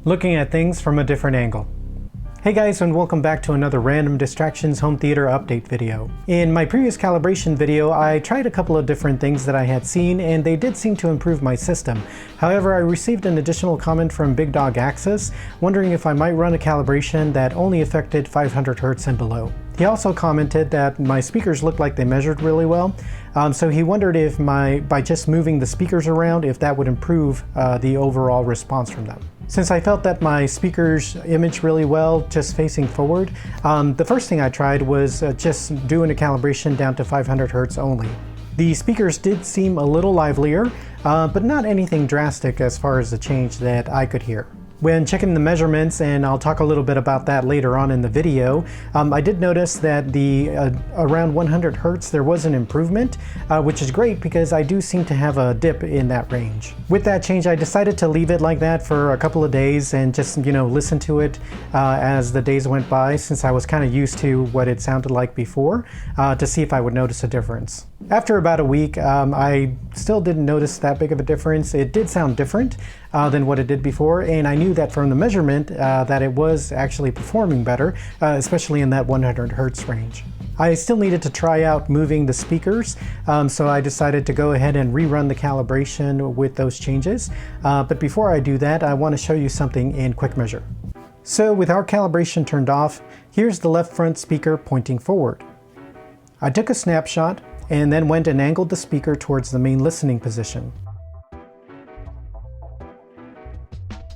looking at things from a different angle. Hey guys, and welcome back to another Random Distractions home theater update video. In my previous calibration video, I tried a couple of different things that I had seen, and they did seem to improve my system. However, I received an additional comment from Big Dog Axis, wondering if I might run a calibration that only affected 500 Hz and below. He also commented that my speakers looked like they measured really well, so he wondered if by just moving the speakers around, if that would improve the overall response from them. Since I felt that my speakers imaged really well just facing forward, the first thing I tried was just doing a calibration down to 500 Hz only. The speakers did seem a little livelier, but not anything drastic as far as the change that I could hear. When checking the measurements, and I'll talk a little bit about that later on in the video, I did notice that around 100 Hz there was an improvement, which is great because I do seem to have a dip in that range. With that change, I decided to leave it like that for a couple of days and just, listen to it as the days went by, since I was kind of used to what it sounded like before, to see if I would notice a difference. After about a week, I still didn't notice that big of a difference. It did sound different than what it did before, and I knew that from the measurement that it was actually performing better, especially in that 100 Hz range. I still needed to try out moving the speakers, so I decided to go ahead and rerun the calibration with those changes. But before I do that, I want to show you something in Quick Measure. So with our calibration turned off, here's the left front speaker pointing forward. I took a snapshot and then went and angled the speaker towards the main listening position.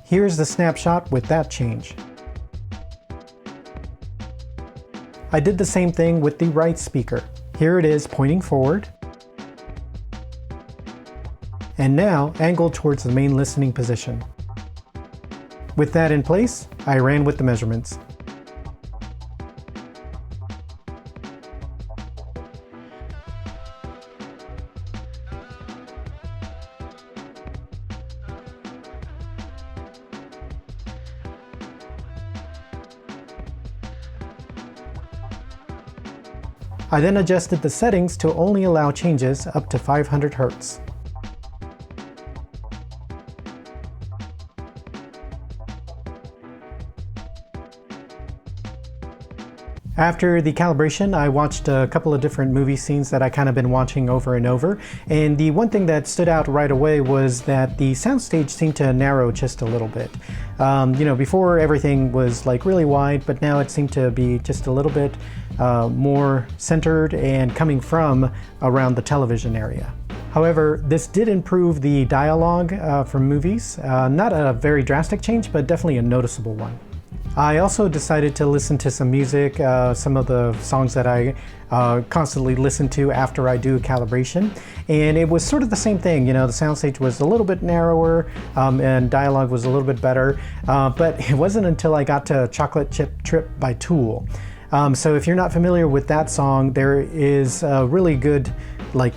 Here's the snapshot with that change. I did the same thing with the right speaker. Here it is pointing forward, and now angled towards the main listening position. With that in place, I ran with the measurements. I then adjusted the settings to only allow changes up to 500 Hz. After the calibration, I watched a couple of different movie scenes that I kind of been watching over and over, and the one thing that stood out right away was that the soundstage seemed to narrow just a little bit. Before everything was like really wide, but now it seemed to be just a little bit more centered and coming from around the television area. However, this did improve the dialogue from movies. Not a very drastic change, but definitely a noticeable one. I also decided to listen to some music, some of the songs that I constantly listen to after I do a calibration, and it was sort of the same thing. The soundstage was a little bit narrower and dialogue was a little bit better, but it wasn't until I got to Chocolate Chip Trip by Tool. So if you're not familiar with that song, there is a really good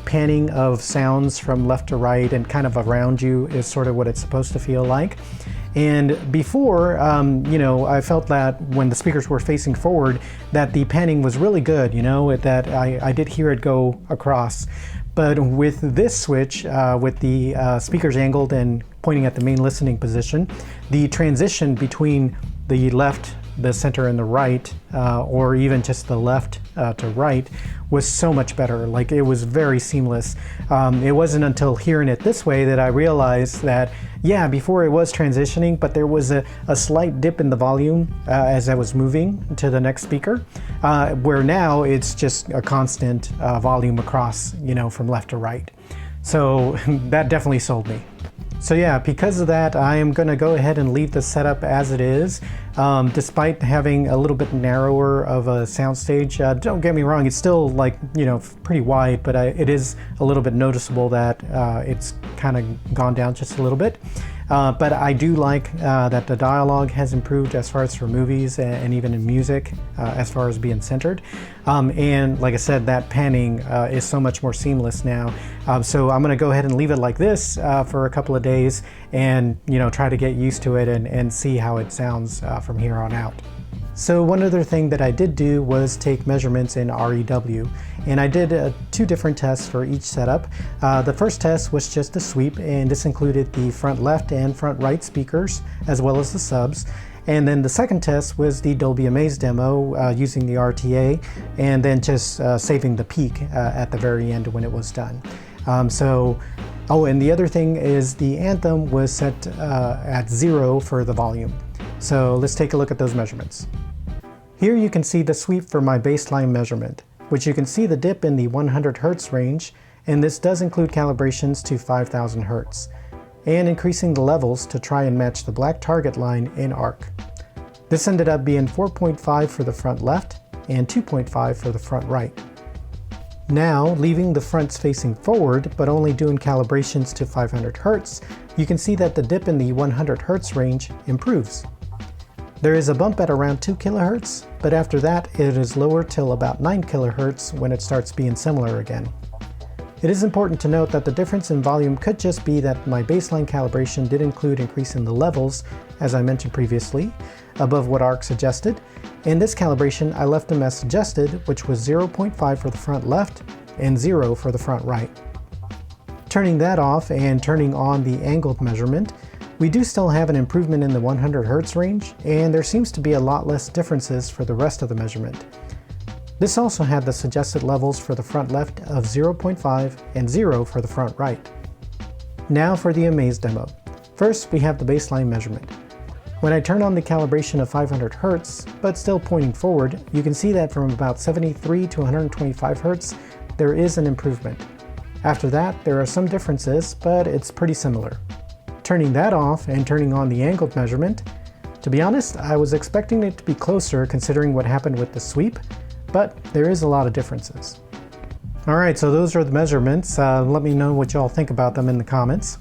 panning of sounds from left to right and kind of around you is sort of what it's supposed to feel like. And before, I felt that when the speakers were facing forward, that the panning was really good, that I did hear it go across. But with this switch, with the speakers angled and pointing at the main listening position, the transition between the left, the center, and the right, or even just the left to right, was so much better. It was very seamless. It wasn't until hearing it this way that I realized that, yeah, before it was transitioning, but there was a slight dip in the volume as I was moving to the next speaker, where now it's just a constant volume across, from left to right. So that definitely sold me. So yeah, because of that, I am going to go ahead and leave the setup as it is. Despite having a little bit narrower of a soundstage, don't get me wrong, it's still pretty wide, but it is a little bit noticeable that it's kind of gone down just a little bit. But I do like that the dialogue has improved as far as for movies and even in music as far as being centered. And like I said, that panning is so much more seamless now. So I'm going to go ahead and leave it like this for a couple of days and try to get used to it and see how it sounds from here on out. So one other thing that I did do was take measurements in REW, and I did 2 different tests for each setup. The first test was just a sweep, and this included the front left and front right speakers, as well as the subs. And then the second test was the Dolby Amaze demo using the RTA, and then just saving the peak at the very end when it was done. Oh, and the other thing is the anthem was set at 0 for the volume. So let's take a look at those measurements. Here you can see the sweep for my baseline measurement, which you can see the dip in the 100 Hz range, and this does include calibrations to 5000 Hz, and increasing the levels to try and match the black target line in arc. This ended up being 4.5 for the front left and 2.5 for the front right. Now, leaving the fronts facing forward, but only doing calibrations to 500 Hz, you can see that the dip in the 100 Hz range improves. There is a bump at around 2 kHz, but after that it is lowered till about 9 kHz when it starts being similar again. It is important to note that the difference in volume could just be that my baseline calibration did include increasing the levels, as I mentioned previously, above what ARC suggested. In this calibration I left them as suggested, which was 0.5 for the front left and 0 for the front right. Turning that off and turning on the angled measurement, we do still have an improvement in the 100 Hz range, and there seems to be a lot less differences for the rest of the measurement. This also had the suggested levels for the front left of 0.5 and 0 for the front right. Now for the Amaze demo. First, we have the baseline measurement. When I turn on the calibration of 500 Hz, but still pointing forward, you can see that from about 73 to 125 Hz, there is an improvement. After that, there are some differences, but it's pretty similar. Turning that off and turning on the angled measurement, to be honest, I was expecting it to be closer considering what happened with the sweep, but there is a lot of differences. Alright, so those are the measurements. Let me know what y'all think about them in the comments.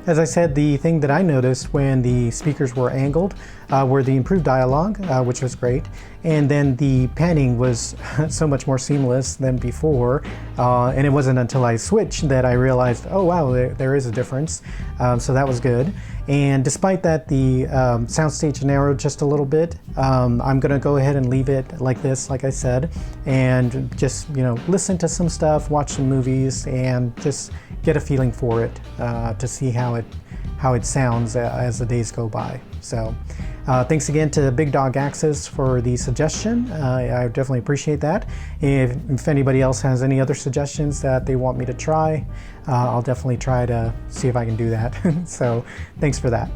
As I said, the thing that I noticed when the speakers were angled were the improved dialogue, which was great, and then the panning was so much more seamless than before, and it wasn't until I switched that I realized, oh wow, there is a difference, so that was good. And despite that the soundstage narrowed just a little bit, I'm gonna go ahead and leave it like this, like I said, and just, you know, listen to some stuff, watch some movies, and just get a feeling for it to see how it sounds as the days go by. So thanks again to Big Dog Axis for the suggestion. I definitely appreciate that. If anybody else has any other suggestions that they want me to try, I'll definitely try to see if I can do that. So thanks for that.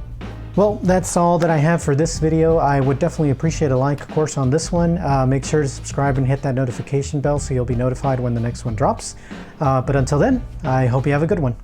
Well, that's all that I have for this video. I would definitely appreciate a like, of course, on this one. Make sure to subscribe and hit that notification bell so you'll be notified when the next one drops. But until then, I hope you have a good one.